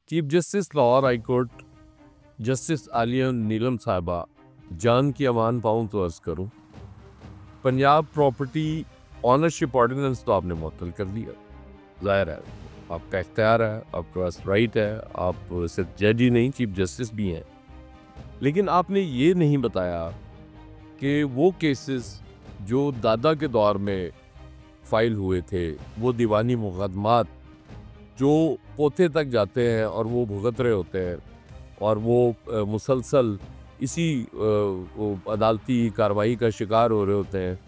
Chief justice Lahore high court justice Aliya Neelam साहिबा, जान की अमान पाऊँ तो अर्ज़ करूँ, पंजाब प्रॉपर्टी ऑनरशिप ऑर्डिनेंस तो आपने मुअत्तल कर दिया। ज़ाहिर है आपका इख्तियार है, आपके पास राइट है, आप सिर्फ जज ही नहीं चीफ जस्टिस भी हैं। लेकिन आपने ये नहीं बताया कि वो केसेस जो दादा के दौर में फ़ाइल हुए थे, वो दीवानी मुकदमात जो पोते तक जाते हैं और वो भुगत रहे होते हैं और वो मुसलसल इसी वो अदालती कार्रवाई का शिकार हो रहे होते हैं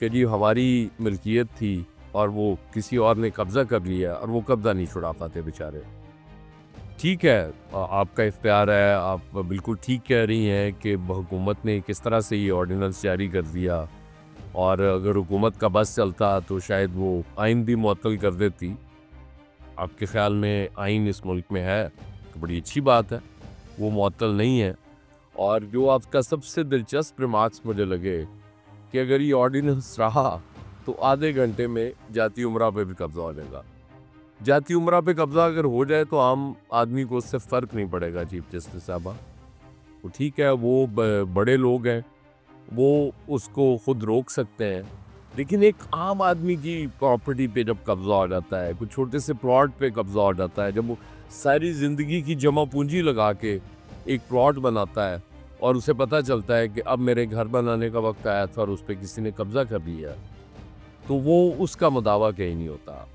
कि जी हमारी मिल्कियत थी और वो किसी और ने कब्ज़ा कर लिया और वो कब्ज़ा नहीं छुड़ा पाते बेचारे। ठीक है, आपका इख्तियार है, आप बिल्कुल ठीक कह रही हैं कि हुकूमत ने किस तरह से ये ऑर्डिनेंस जारी कर दिया और अगर हुकूमत का बस चलता तो शायद वो आइन भी मुअत्तल कर देती। आपके ख़्याल में आइन इस मुल्क में है तो बड़ी अच्छी बात है, वो मुअत्तल नहीं है। और जो आपका सबसे दिलचस्प रिमार्क्स मुझे लगे कि अगर ये ऑर्डिनेंस रहा तो आधे घंटे में जाती उमरा पे भी कब्ज़ा हो जाएगा। जाती उमरा पे कब्ज़ा अगर हो जाए तो आम आदमी को उससे फ़र्क नहीं पड़ेगा चीफ जस्टिस साहबा। तो ठीक है, वो बड़े लोग हैं, वो उसको ख़ुद रोक सकते हैं, लेकिन एक आम आदमी की प्रॉपर्टी पे जब कब्ज़ा हो जाता है, कुछ छोटे से प्लॉट पे कब्ज़ा हो जाता है, जब वो सारी ज़िंदगी की जमा पूंजी लगा के एक प्लॉट बनाता है और उसे पता चलता है कि अब मेरे घर बनाने का वक्त आया था और उस पर किसी ने कब्ज़ा कर लिया, तो वो उसका मुदावा कहीं नहीं होता।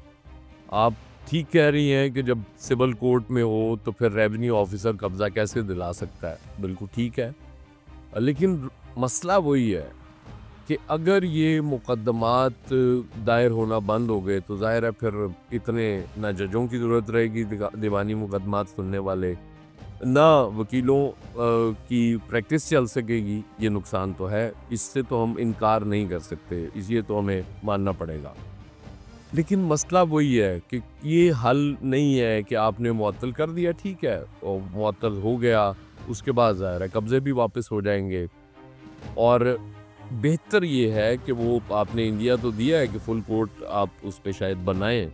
आप ठीक कह रही हैं कि जब सिविल कोर्ट में हो तो फिर रेवेन्यू ऑफिसर कब्ज़ा कैसे दिला सकता है, बिल्कुल ठीक है। लेकिन मसला वही है कि अगर ये मुकदमात दायर होना बंद हो गए तो ज़ाहिर है फिर इतने ना जजों की ज़रूरत रहेगी दीवानी मुकदमात सुनने वाले, ना वकीलों की प्रैक्टिस चल सकेगी। ये नुकसान तो है, इससे तो हम इनकार नहीं कर सकते, इसलिए तो हमें मानना पड़ेगा। लेकिन मसला वही है कि ये हल नहीं है कि आपने मुअत्तल कर दिया, ठीक है, और मुअत्तल हो गया, उसके बाद ज़ाहिर है कब्ज़े भी वापस हो जाएंगे। और बेहतर ये है कि वो आपने इंडिया तो दिया है कि फुल कोर्ट आप उस पर शायद बनाएं।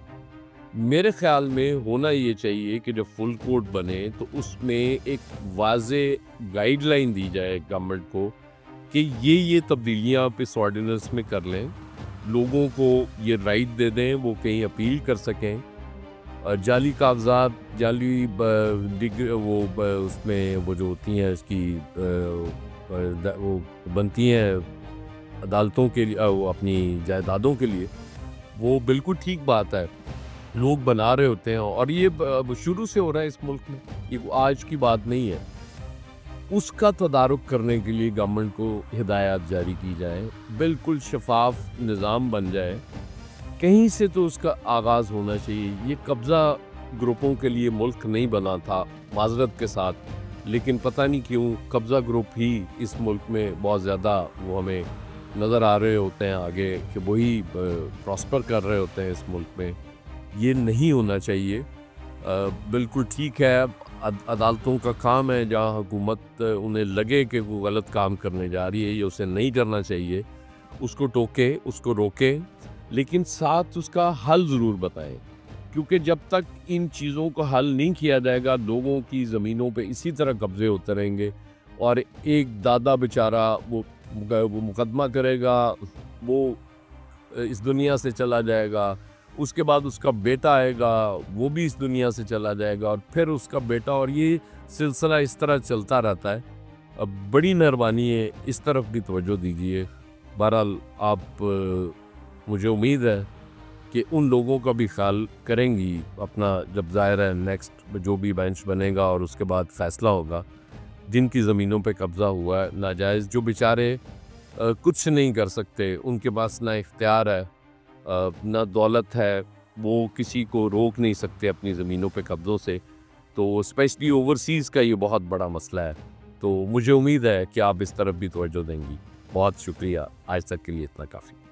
मेरे ख्याल में होना ये चाहिए कि जब फुल कोर्ट बने तो उसमें एक वाज़े गाइडलाइन दी जाए गवर्नमेंट को कि ये तब्दीलियाँ आप इस ऑर्डिनेंस में कर लें, लोगों को ये राइट दे दें, वो कहीं अपील कर सकें। जाली कागजात, जाली उसमें वो जो होती हैं इसकी वो बनती हैं अदालतों के लिए, वो अपनी जायदादों के लिए, वो बिल्कुल ठीक बात है, लोग बना रहे होते हैं और ये शुरू से हो रहा है इस मुल्क में, ये आज की बात नहीं है। उसका तदारुक करने के लिए गवर्नमेंट को हिदायत जारी की जाए, बिल्कुल शफाफ निज़ाम बन जाए, कहीं से तो उसका आगाज़ होना चाहिए। ये कब्ज़ा ग्रुपों के लिए मुल्क नहीं बना था, माज़रत के साथ, लेकिन पता नहीं क्यों कब्ज़ा ग्रुप ही इस मुल्क में बहुत ज़्यादा वो हमें नज़र आ रहे होते हैं आगे कि वही प्रॉस्पर कर रहे होते हैं इस मुल्क में। ये नहीं होना चाहिए। बिल्कुल ठीक है, अदालतों का काम है, जहाँ हुकूमत उन्हें लगे कि वो गलत काम करने जा रही है या उसे नहीं करना चाहिए, उसको टोके, उसको रोके, लेकिन साथ उसका हल ज़रूर बताएं, क्योंकि जब तक इन चीज़ों को हल नहीं किया जाएगा, लोगों की ज़मीनों पे इसी तरह कब्ज़े होते रहेंगे और एक दादा बेचारा वो मुकदमा करेगा, वो इस दुनिया से चला जाएगा, उसके बाद उसका बेटा आएगा, वो भी इस दुनिया से चला जाएगा और फिर उसका बेटा, और ये सिलसिला इस तरह चलता रहता है। अब बड़ी मेहरबानी है, इस तरफ भी तवज्जो दीजिए। बहरहाल आप मुझे उम्मीद है कि उन लोगों का भी ख्याल करेंगी अपना, जब ज़ाहिर है नेक्स्ट जो भी बेंच बनेगा और उसके बाद फ़ैसला होगा, जिनकी ज़मीनों पे कब्ज़ा हुआ है नाजायज़, जो बेचारे कुछ नहीं कर सकते, उनके पास ना इख्तियार है, ना दौलत है, वो किसी को रोक नहीं सकते अपनी ज़मीनों पे कब्ज़ों से, तो स्पेशली ओवरसीज़ का ये बहुत बड़ा मसला है। तो मुझे उम्मीद है कि आप इस तरफ भी तवज्जो देंगी। बहुत शुक्रिया, आज तक के लिए इतना काफ़ी।